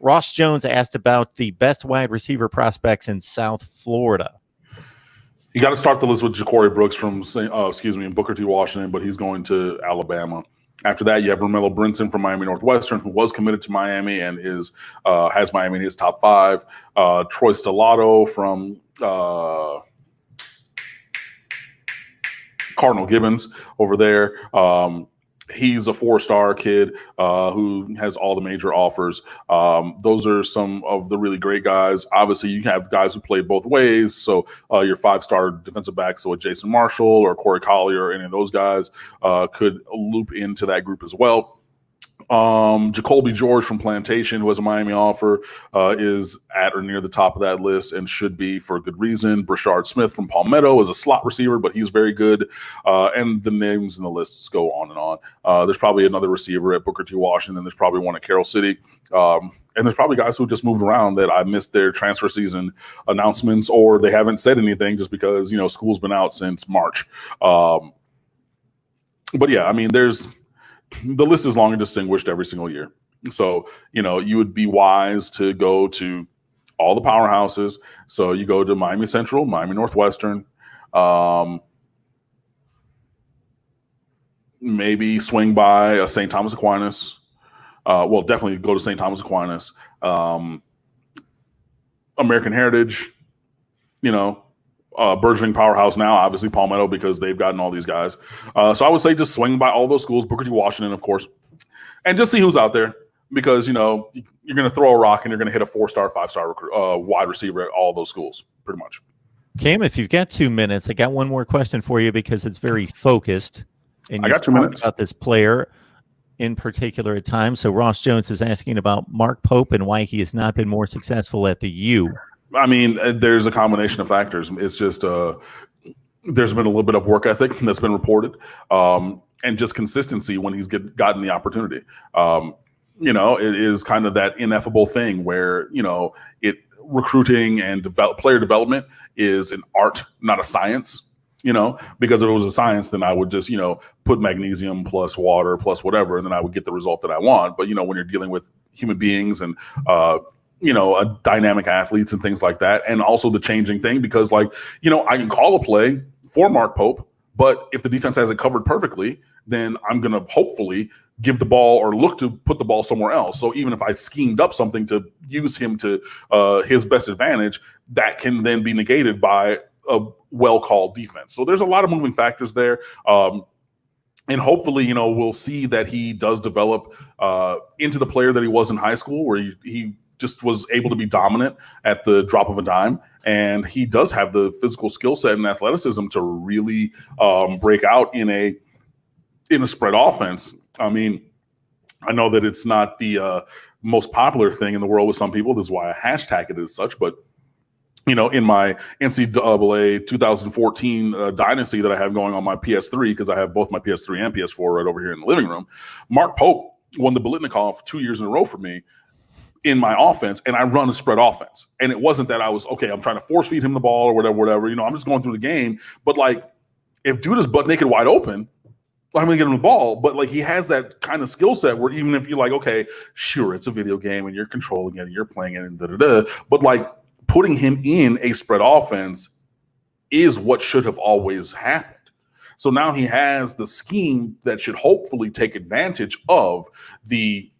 Ross Jones asked about the best wide receiver prospects in South Florida. You got to start the list with Ja'Cory Brooks from, Booker T. Washington, but he's going to Alabama. After that, you have Romello Brinson from Miami Northwestern, who was committed to Miami and has Miami in his top 5. Troy Stellato from Cardinal Gibbons over there. He's a 4-star kid who has all the major offers. Those are some of the really great guys. Obviously, you have guys who play both ways. So your 5-star defensive backs, so a Jason Marshall or Corey Collier or any of those guys could loop into that group as well. Jacoby George from Plantation, who has a Miami offer, is at or near the top of that list and should be for a good reason. Brashard Smith from Palmetto is a slot receiver, but he's very good. And the names in the lists go on and on. There's probably another receiver at Booker T. Washington. There's probably one at Carroll City. And there's probably guys who just moved around that I missed their transfer season announcements, or they haven't said anything just because, school's been out since March. But yeah, I mean, the list is long and distinguished every single year. So, you would be wise to go to all the powerhouses. So you go to Miami Central, Miami Northwestern, maybe swing by a St. Thomas Aquinas. Definitely go to St. Thomas Aquinas, American Heritage, burgeoning powerhouse now, obviously Palmetto, because they've gotten all these guys. So I would say just swing by all those schools, Booker T. Washington, of course, and just see who's out there, because, you're going to throw a rock and you're going to hit a 4-star, 5-star wide receiver at all those schools, pretty much. Cam, if you've got 2 minutes, I got one more question for you because it's very focused. And I got 2 minutes. About this player in particular at times. So Ross Jones is asking about Mark Pope and why he has not been more successful at the U. I mean, there's a combination of factors. It's just there's been a little bit of work ethic that's been reported, and just consistency when he's gotten the opportunity. It is kind of that ineffable thing where, recruiting and player development is an art, not a science. Because if it was a science, then I would just, put magnesium plus water plus whatever, and then I would get the result that I want. But, when you're dealing with human beings and, dynamic athletes and things like that. And also the changing thing, because I can call a play for Mark Pope, but if the defense has it covered perfectly, then I'm going to hopefully give the ball or look to put the ball somewhere else. So even if I schemed up something to use him to his best advantage, that can then be negated by a well-called defense. So there's a lot of moving factors there. And hopefully, we'll see that he does develop into the player that he was in high school, where he just was able to be dominant at the drop of a dime. And he does have the physical skill set and athleticism to really break out in a spread offense. I mean, I know that it's not the most popular thing in the world with some people. This is why I hashtag it as such. But, in my NCAA 2014 dynasty that I have going on my PS3, because I have both my PS3 and PS4 right over here in the living room, Mark Pope won the Biletnikoff 2 years in a row for me in my offense, and I run a spread offense. And it wasn't that I was, I'm trying to force feed him the ball or whatever. I'm just going through the game. But if dude is butt naked wide open, I'm going to get him the ball. But he has that kind of skill set where even if you're sure, it's a video game and you're controlling it and you're playing it and but putting him in a spread offense is what should have always happened. So now he has the scheme that should hopefully take advantage of the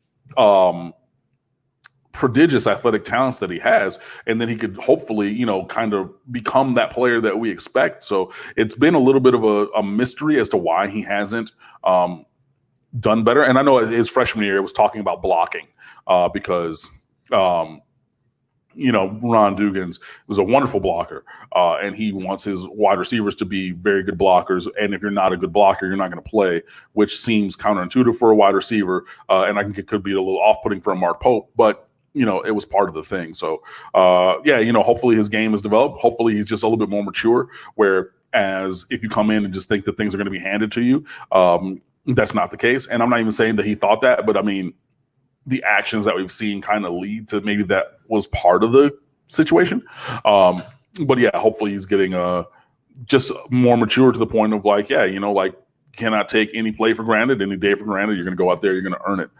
prodigious athletic talents that he has, and then he could hopefully, kind of become that player that we expect. So it's been a little bit of a mystery as to why he hasn't done better. And I know his freshman year, it was talking about blocking because Ron Dugans was a wonderful blocker, and he wants his wide receivers to be very good blockers. And if you're not a good blocker, you're not going to play, which seems counterintuitive for a wide receiver. And I think it could be a little off-putting for a Mark Pope, but it was part of the thing. So, hopefully his game is developed. Hopefully he's just a little bit more mature, whereas if you come in and just think that things are going to be handed to you, that's not the case. And I'm not even saying that he thought that, but I mean, the actions that we've seen kind of lead to maybe that was part of the situation. But yeah, hopefully he's getting just more mature to the point of cannot take any play for granted, any day for granted. You're going to go out there, you're going to earn it.